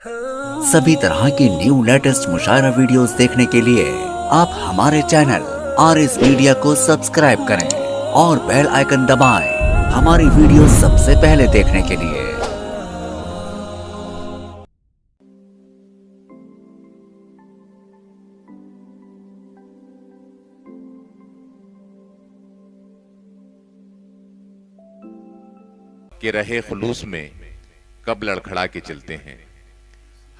सभी तरह की न्यू लेटेस्ट मुशायरा वीडियोस देखने के लिए आप हमारे चैनल RS मीडिया को सब्सक्राइब करें और बेल आइकन दबाएं हमारी वीडियो सबसे पहले देखने के लिए। कि रहे खुलूस में कब लड़खड़ा के चलते हैं।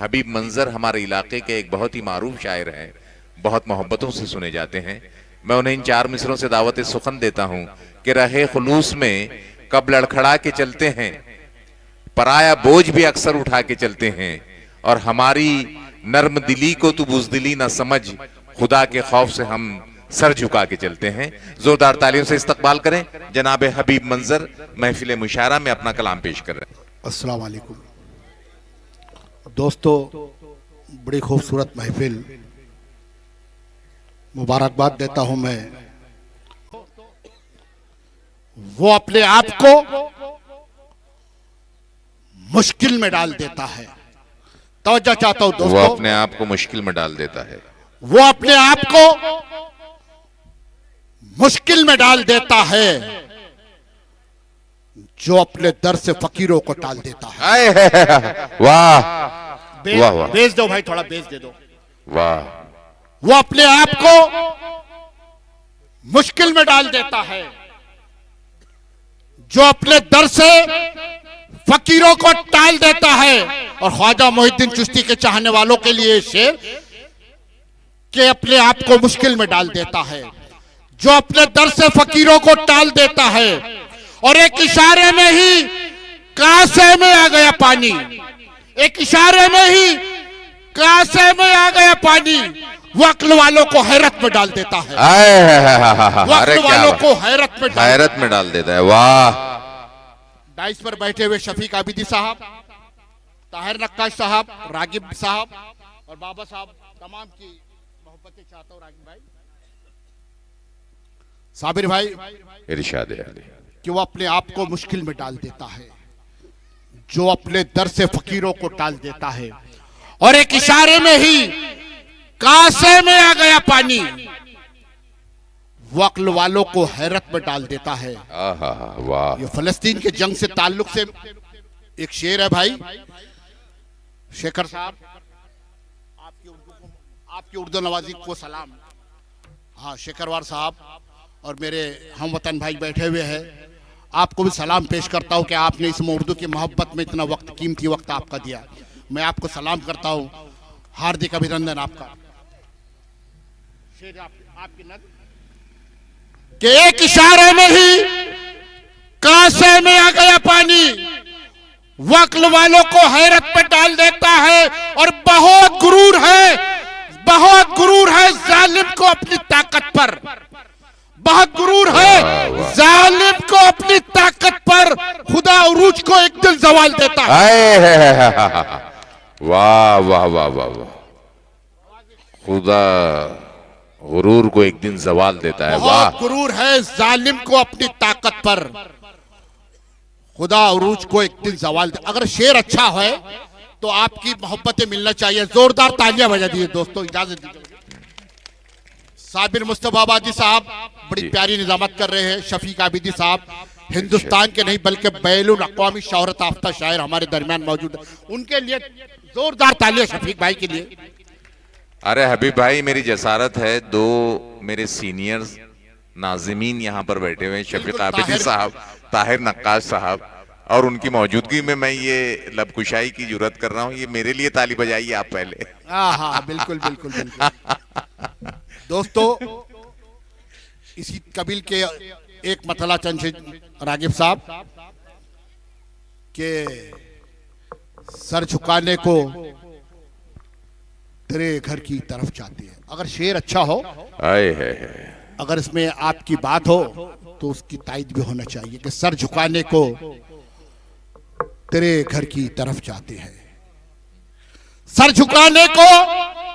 हबीब मंजर हमारे इलाके के एक बहुत ही मारूफ शायर हैं, बहुत मोहब्बतों से सुने जाते हैं। मैं उन्हें इन चार मिसरों से दावत सुखन देता हूं कि रहे खुलूस में कब लड़खड़ा के चलते हैं, पराया बोझ भी अक्सर उठा के चलते हैं, और हमारी नर्म दिली को तू बुज़दिली ना समझ, खुदा के खौफ से हम सर झुका के चलते हैं। जोरदार तालियों से इस्तकबाल करें जनाब हबीब मंजर, महफिल मुशायरा में अपना कलाम पेश कर रहे हैं। अस्सलाम वालेकुम दोस्तों, बड़ी खूबसूरत महफिल, मुबारकबाद देता हूं मैं। वो अपने आप को मुश्किल में डाल देता है। तवज्जो चाहता हूं दोस्तों, वो अपने आप को मुश्किल में डाल देता है। वो अपने आप को मुश्किल में डाल देता है जो अपने दर से फकीरों को टाल देता है। वाह वाह वाह, बेच दो भाई, थोड़ा बेच दे दो। वाह। वो अपने आप को मुश्किल में डाल देता है जो अपने दर से फकीरों को टाल देता है। और ख्वाजा मोहिद्दीन चिश्ती के चाहने वालों के लिए शेर के अपने आप को मुश्किल में डाल देता है जो अपने दर से फकीरों को टाल देता है, और एक इशारे में ही कासे में आ गया पानी, एक इशारे में ही कासे में आ गया पानी। वो अक्ल वालों को हैरत में डाल देता है, वो अक्ल वालों को हैरत में डाल देता है। वाह। डाइस पर बैठे हुए शफीक आबिदी साहब, ताहिर नक्काश साहब, रागिब साहब और बाबा साहब, तमाम की मोहब्बतें चाहता हूं। रागिब भाई, साबिर भाई, इरशाद अली कि वो अपने आप को मुश्किल में डाल देता है जो अपने दर से फकीरों को टाल देता है, और एक इशारे में ही कासे में आ गया पानी। वो अक्ल वालों को हैरत में डाल देता है। वाह। ये फलस्तीन के जंग से ताल्लुक से एक शेर है भाई। शेखर साहब, आपकी उर्दू नवाजी को सलाम। हाँ, शेखरवार साहब और मेरे हम वतन भाई बैठे हुए हैं, आपको भी सलाम पेश करता हूं कि आपने इस उर्दू की मोहब्बत में इतना वक्त, कीमती वक्त आपका दिया। मैं आपको सलाम करता हूं, हार्दिक अभिनंदन आपका। आपकी नद कि एक इशारे में ही कासे में आ गया पानी, वक्ल वालों को हैरत पे डाल देता है। और बहुत गुरूर है, बहुत गुरूर है जालिम को अपनी ताकत पर, बहुत गुरूर है जालिम को अपनी ताकत पर। खुदा उरूज को एक दिन जवाल देता है। वाह वाह वाह वाह वाह। खुदा गुरूर को एक दिन जवाल देता है। वाह। बहुत गुरूर है जालिम को अपनी ताकत पर, खुदा उरूज को एक दिन जवाल दे। अगर शेर अच्छा है तो आपकी मोहब्बतें मिलना चाहिए। जोरदार तालियां बजा दीजिए दोस्तों, इजाजत दीजिए। साबिर मुस्तफा आबादी साहब बड़ी प्यारी निजामत कर रहे हैं। शफीक आबिदी साहब हिंदुस्तान के नहीं बल्कि बैनुल अक़वामी शोहरत याफ्ता शायर हमारे दरमियान मौजूद है, उनके लिए जोरदार तालियां शफीक भाई के लिए। अरे हबीब भाई, मेरी जसारत है, दो मेरे सीनियर्स नाज़िमीन यहाँ पर बैठे हुए हैं, शफीक आबिदी साहब, ताहिर नक्काश साहब, और उनकी मौजूदगी में मैं ये लबकुशाई की जुर्रत कर रहा हूँ। ये मेरे लिए ताली बजाइए आप पहले। हाँ, बिल्कुल बिल्कुल बिल्कुल। दोस्तों, इसी कबील के एक मतला चंद रागिब साहब के सर झुकाने को तेरे घर की तरफ जाते हैं। अगर शेर अच्छा हो, अगर इसमें आपकी बात हो तो उसकी तायद भी होना चाहिए कि सर झुकाने को तेरे घर की तरफ जाते हैं, सर झुकाने को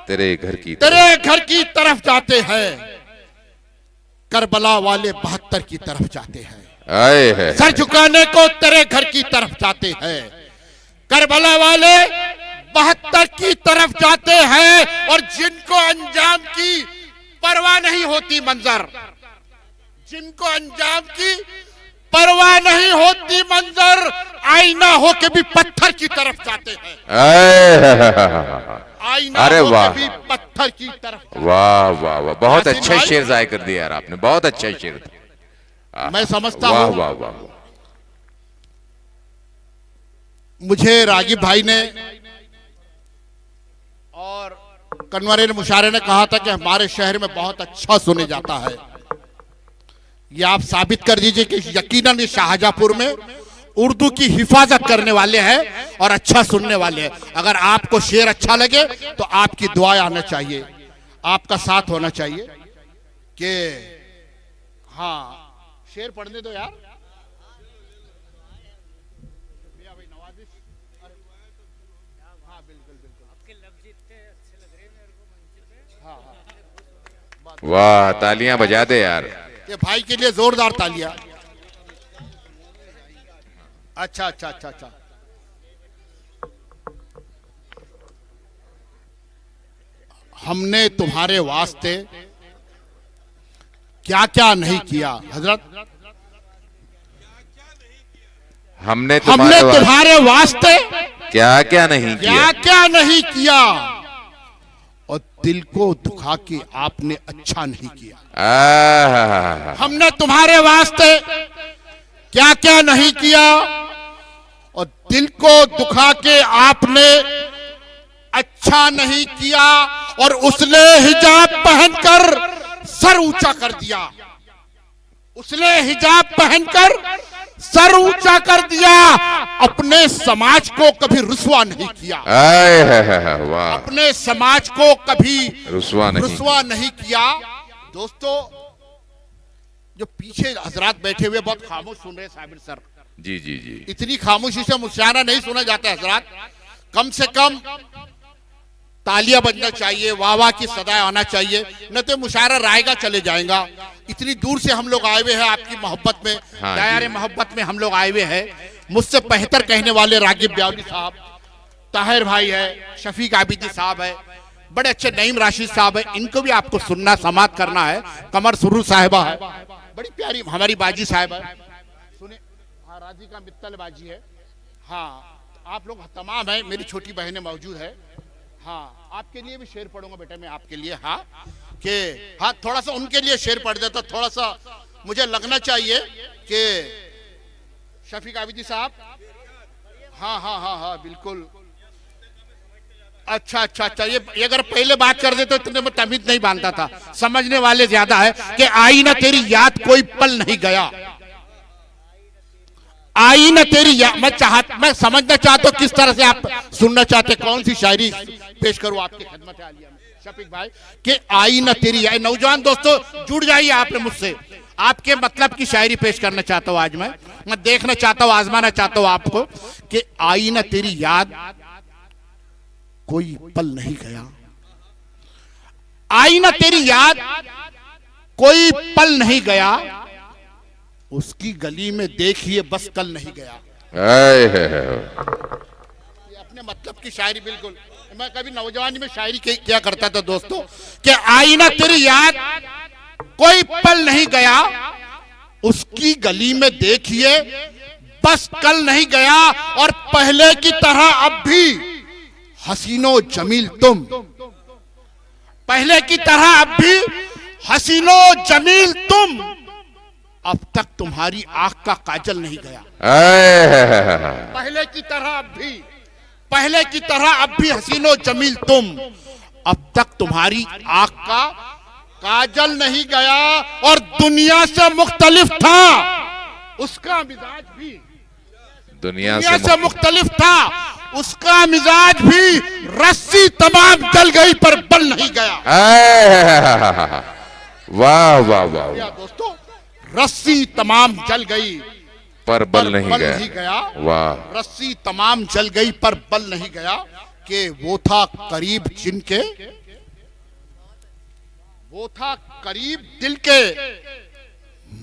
तेरे घर की तरफ जाते हैं, करबला वाले 72 की तरफ जाते हैं। सर झुकाने को तेरे घर की तरफ जाते हैं, करबला वाले 72 है और जिनको अंजाम की परवाह नहीं होती मंजर, जिनको अंजाम की परवाह नहीं होती मंजर, आईना हो के भी पत्थर की तरफ जाते हैं। आईना अरे हो वाह, के भी पत्थर की तरफ। वाह वाह वाह, बहुत यासीन अच्छा भाई, शेर जाहिर कर दिया यार आपने, बहुत अच्छा शेर था। मैं समझता वाह हूं वाह वाह वाह। मुझे रागिब भाई ने और कन्वरेर मुशारे ने कहा था कि हमारे शहर में बहुत अच्छा सुने जाता है। ये आप साबित कर दीजिए कि यकीनन ये शाहजहांपुर में उर्दू की हिफाजत करने वाले हैं और अच्छा सुनने वाले हैं। अगर आपको शेर अच्छा लगे तो आपकी दुआएं आना चाहिए, आपका साथ होना चाहिए कि हाँ शेर पढ़ने दो यार। वाह, तालियां बजा दे यार। ये भाई के लिए जोरदार तालियां। अच्छा अच्छा अच्छा अच्छा। हमने तुम्हारे वास्ते क्या क्या नहीं किया हजरत, हमने हमने तुम्हारे वास्ते क्या क्या नहीं क्या किया। क्या नहीं किया और दिल को दुखा के आपने अच्छा नहीं किया। हमने तुम्हारे वास्ते क्या क्या नहीं किया और दिल को दुखा के आपने अच्छा नहीं किया। और उसने हिजाब पहनकर सर ऊंचा कर दिया, उसने हिजाब पहनकर सर ऊंचा कर दिया। अपने समाज को कभी रुसवा नहीं किया, वाह, अपने समाज को कभी रुसवा नहीं किया। दोस्तों जो पीछे हजरात बैठे हुए बहुत खामोश सुन रहे साबिर सर, जी जी जी, इतनी खामोशी से मुशायरा नहीं सुना जाता हजरात। कम से कम तालियां बजना चाहिए, वाह वाह की सदाएं आना चाहिए, न तो मुशायरा रायगा चले जाएगा। इतनी दूर से हम लोग आए हुए हैं आपकी मोहब्बत में, दायरे मोहब्बत में हम लोग आए हुए हैं। मुझसे बेहतर कहने वाले रागिब ब्यावली साहब, ताहिर भाई है, शफीक आबिदी साहब है, बड़े अच्छे नईम राशिद साहब है, इनको भी आपको सुनना समात करना है। कमर सुरूर साहिबा है, बड़ी प्यारी हमारी बाजी साहब है, सुने हाँ राजी का मित्तल बाजी है। हाँ आप लोग तमाम है, मेरी छोटी बहनें मौजूद है। हाँ आपके लिए भी शेर पढ़ूंगा बेटा मैं आपके लिए। हाँ कि हाँ थोड़ा सा उनके लिए शेर पढ़ देता, थोड़ा सा मुझे लगना चाहिए कि शफीक आबिदी साहब। हाँ हाँ हाँ हाँ बिल्कुल। अच्छा अच्छा अच्छा, ये अगर पहले बात कर दे तो इतने में तमीज नहीं बांधता था, समझने वाले ज्यादा है कि आई ना तेरी याद कोई पल नहीं गया, आई ना तेरी याद। मैं समझना चाहता हूं किस तरह से आप सुनना चाहते, कौन सी शायरी पेश करूं आपकी खिदमत आलिया में शफीक भाई कि आई ना तेरी याद। नौजवान दोस्तों जुड़ जाइए आपने मुझसे, आपके मतलब की शायरी पेश करना चाहता हूं आज मैं देखना चाहता हूं, आजमाना चाहता हूं आपको कि आई ना तेरी याद कोई पल नहीं गया, आई ना तेरी याद कोई पल नहीं गया, उसकी गली में देखिए बस कल नहीं गया। अपने मतलब की शायरी बिल्कुल। मैं कभी नौजवानी में शायरी क्या करता था दोस्तों कि आई ना तेरी याद कोई पल नहीं गया, उसकी गली में देखिए बस कल नहीं गया, और पहले की तरह अब भी हसीनो जमील तुम, पहले की तरह अब भी हसीनो जमील तुम, अब तक तुम्हारी आंख का काजल नहीं गया। पहले की तरह अब भी, पहले की तरह अब भी हसीनो जमील तुम, अब तक तुम्हारी आंख का काजल नहीं गया। और दुनिया से मुख्तलिफ था उसका मिजाज भी, दुनिया से मुख्तलिफ था उसका मिजाज भी, रस्सी तमाम जल गई पर बल नहीं गया। वाह वाह वाह दोस्तों, रस्सी तमाम जल गई पर बल नहीं गया। वाह, रस्सी तमाम जल गई पर बल नहीं गया। कि वो था करीब जिनके, वो था करीब दिल के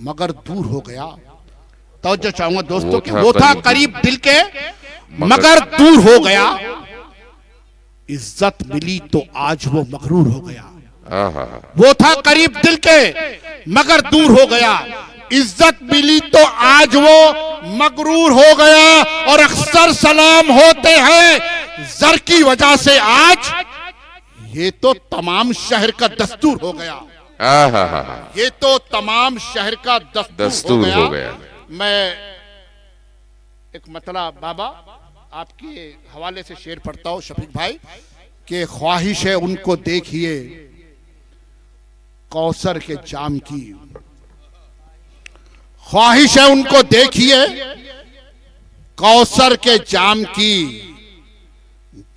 मगर दूर हो गया। तवज्जो चाहूंगा दोस्तों कि वो था करीब दिल के मगर दूर हो गया। इज्जत मिली तो आज वो मगरूर हो गया। आहा, वो था करीब दिल के मगर दूर हो गया। इज्जत मिली तो आज वो मगरूर हो गया। और अक्सर सलाम होते हैं जर की वजह से आज ये तो तमाम शहर का दस्तूर हो गया। आहा, ये तो तमाम शहर का दस्तूर हो गया। मैं एक मतलब बाबा आपके हवाले से शेर पढ़ता हूं शफीक भाई कि ख्वाहिश है उनको देखिए कौसर के जाम की। ख्वाहिश है उनको देखिए कौसर के जाम की,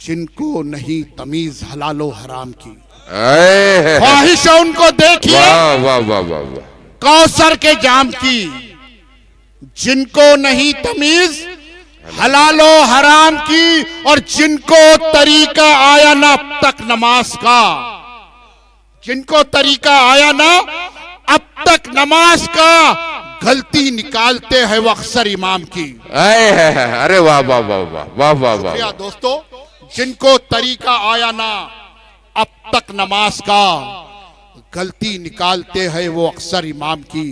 जिनको नहीं तमीज हलालो हराम की। ख्वाहिश है उनको देखिए वाह वाह वाह वाह, कौसर के जाम की, जिनको नहीं तमीज हलालो हराम की, और जिनको तरीका आया ना अब तक नमाज का, जिनको तरीका आया ना अब तक नमाज का, गलती निकालते हैं वो अक्सर इमाम की। अरे वाह वाह वाह वाह वाह वाह वाह। दोस्तों, जिनको तरीका आया ना अब तक नमाज का, गलती निकालते हैं वो अक्सर इमाम की।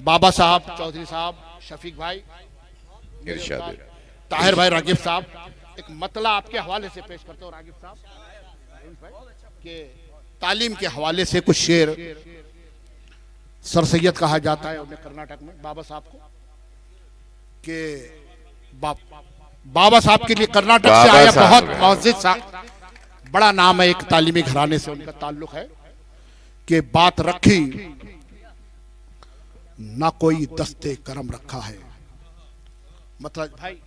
बाबा साहब चौधरी साहब, शफीक भाई, इरशाद, ताहिर भाई, रागिब साहब, एक मतला आपके हवाले से पेश करते हो रागिब साहब के तालीम के हवाले से कुछ शेर। सर सैयद कहा जाता है उन्हें कर्नाटक में बाबा साहब को, कि बाबा साहब के लिए कर्नाटक से आया बहुत मौजिद साहब, बड़ा नाम है, एक तालीमी घराने से उनका ताल्लुक है, कि बात रखी ना कोई दस्ते करम रखा है। मतलब भाई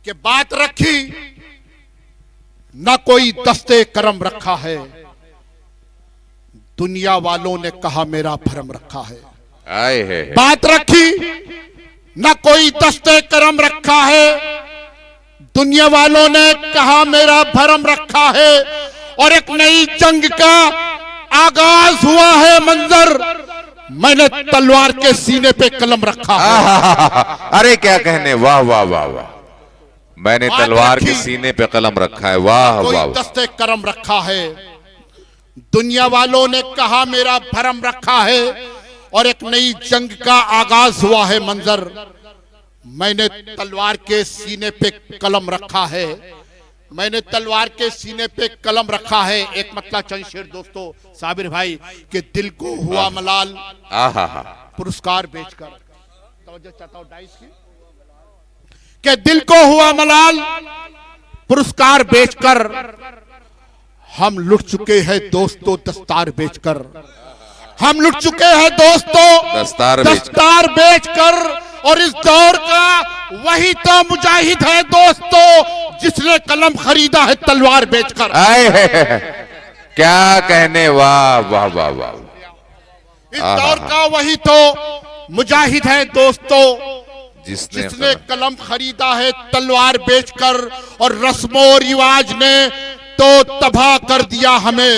कि बात रखी ना कोई दस्ते करम रखा है, दुनिया वालों ने कहा मेरा भरम रखा है। आए है बात रखी ना कोई दस्ते करम रखा है, दुनिया वालों ने कहा मेरा भरम रखा है, और एक नई जंग का आगाज हुआ है मंजर, मैंने तलवार के सीने पे कलम रखा है। अरे क्या कहने, वाह वाह वाह वाह, मैंने तलवार के सीने पे कलम रखा है, वाह वाह। दस्ते करम रखा है, दुनिया वालों ने कहा मेरा भरम रखा है, और एक नई जंग का आगाज हुआ है मंजर, मैंने तलवार के सीने पे कलम रखा है, मैंने तलवार के सीने पे कलम रखा है। एक मतलब चंद शेर दोस्तों साबिर भाई, के दिल को हुआ मलाल पुरस्कार बेचकर, तवज्जो चाहता हूं डाइस की, के दिल को हुआ मलाल पुरस्कार बेचकर, हम लुट चुके हैं दोस्तों दस्तार बेचकर, हम लुट चुके हैं दोस्तों दस्तार बेचकर, और इस दौर का वही तो मुजाहिद है दोस्तों जिसने कलम खरीदा है तलवार बेचकर। क्या कहने, वाह वाह वाह वाह। इस दौर का वही तो मुजाहिद है दोस्तों जिसने कलम खरीदा है तलवार बेचकर, और रस्मो रिवाज ने तो तबाह कर दिया हमें,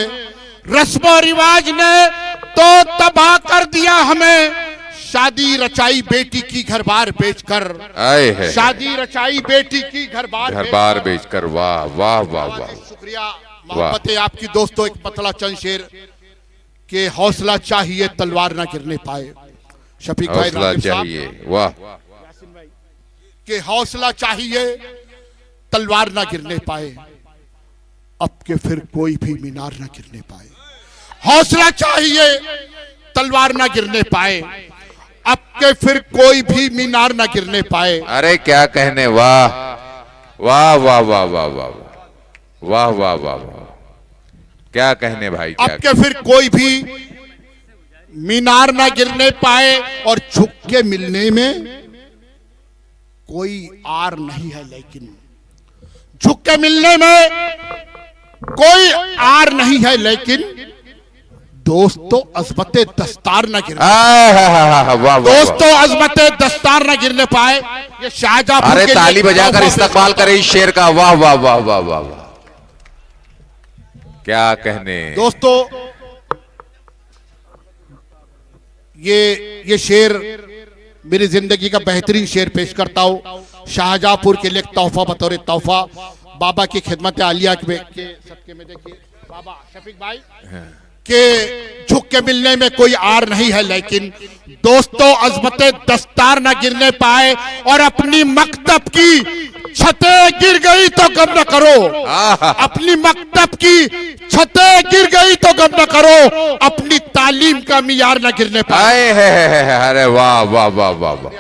रस्मो रिवाज ने तो तबाह कर दिया हमें, शादी रचाई बेटी की घर बार बेचकर, शादी रचाई बेटी की घर बार बेचकर, वाह वाह वाह वाह। शुक्रिया, मोहब्बत है आपकी दोस्तों। एक पतला चंद शेर के हौसला चाहिए तलवार ना गिरने पाए, शफीक भाई हौसला चाहिए, वाह, के हौसला चाहिए तलवार ना गिरने पाए, अब के फिर कोई भी मीनार ना गिरने पाए। हौसला चाहिए तलवार ना गिरने पाए, अब के फिर कोई भी मीनार ना गिरने पाए। अरे क्या कहने, वाह वाह वाह वाह वाह वाह वाह वाह वाह वाह, क्या कहने भाई, अब के फिर कोई भी मीनार ना गिरने पाए, और झुक के मिलने में कोई आर नहीं है, लेकिन झुक के मिलने में कोई आर नहीं है, लेकिन दोस्तों अजमते दस्तार न गिरने, दोस्तों अजमते दस्तार न गिरने पाए। ये शाहजहां, अरे ताली बजाकर इस्तकबाल करे इस शेर का, वाह वाह वाह वाह वाह वाह, क्या कहने दोस्तों। ये शेर मेरी जिंदगी का बेहतरीन शेर पेश करता हूं, शाहजहांपुर के लिए एक तोहफा बतौर तोहफा बाबा की खिदमत आलिया के सदके में। देखिए बाबा शफीक भाई के झुक के मिलने में कोई आर नहीं है, लेकिन दोस्तों अजमते दस्तार न गिरने पाए और अपनी मकतब की छतें गिर गई तो गम न करो, अपनी मकतब की छतें गिर गई तो गम न करो, अपनी तालीम का मियार न गिरने पाए। अरे वाह वाह वाह वाह वाह,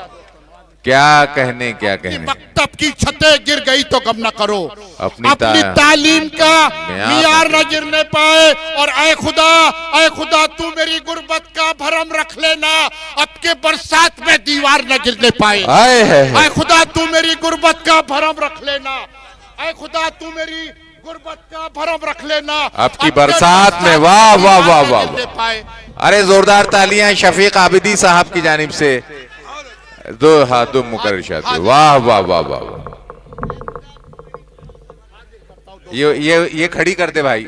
क्या कहने क्या कहने। मकतब की छतें गिर गई तो गम न करो, अपनी तालीम का मियार न गिरने पाए। और ऐ खुदा तू मेरी गुर्बत का भरम रख लेना, अब के बरसात में दीवार न गिरने पाए। ऐ खुदा तू मेरी गुर्बत का भरम रख लेना, ऐ खुदा तू मेरी गुर्बत का भरम रख लेना, अब की बरसात में। वाह वाह वाह वाह, अरे जोरदार तालियां शफीक आबिदी साहब की जानिब से। दो हाथों मुकर इरशाद। वाह वाह वाह वाह, ये खड़ी कर दे भाई।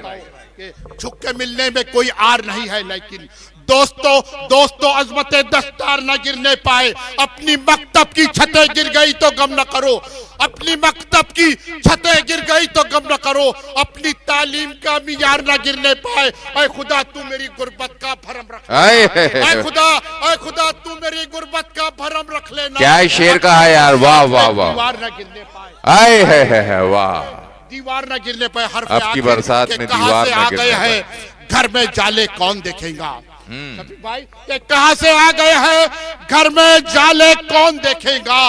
झुक के मिलने में कोई आर नहीं है, लेकिन दोस्तों अजमते दस्तार न गिरने पाए। अपनी मकतब की छतें गिर गई तो गम न करो, अपनी मकतब की छतें गिर गई तो गम न करो, अपनी तालीम का मियार न गिरने पाए। ऐ खुदा तू मेरी गुर्बत का भरम रख लेना, ऐ खुदा तू मेरी गुर्बत का भरम रख लेना। क्या शेर कहा यार, वाह वाह वाह। दीवार न गिरने पाए, वाह, दीवार न गिरने पाए। हर अब की बरसात में दीवार आ गए हैं, घर में जाले कौन देखेगा। भाई ये कहां से आ गए हैं, घर में जाले कौन देखेगा।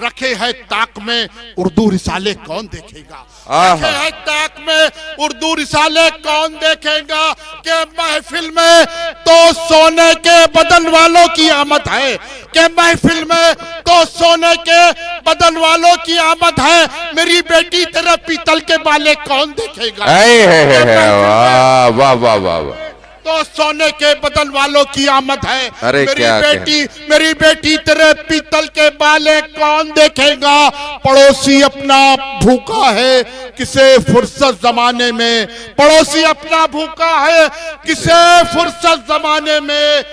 रखे हैं ताक में उर्दू रिसाले कौन देखेगा, रखे हैं ताक में उर्दू रिसाले कौन देखेगा। के महफिल में तो सोने के बदन वालों की आमद है, के महफिल में तो सोने के बदन वालों की आमद है। मेरी बेटी तेरे पीतल के बाले कौन देखेगा। वाह वाह वाह, तो सोने के बदन वालों की आमद है। अरे मेरी बेटी तेरे पीतल के बाले कौन देखेगा। पड़ोसी अपना भूखा है किसे फुर्सत जमाने में, पड़ोसी अपना भूखा है किसे फुर्सत जमाने में।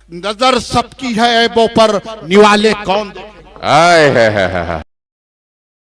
नजर सबकी है ऐबों पर, निवाले कौन देखेगा।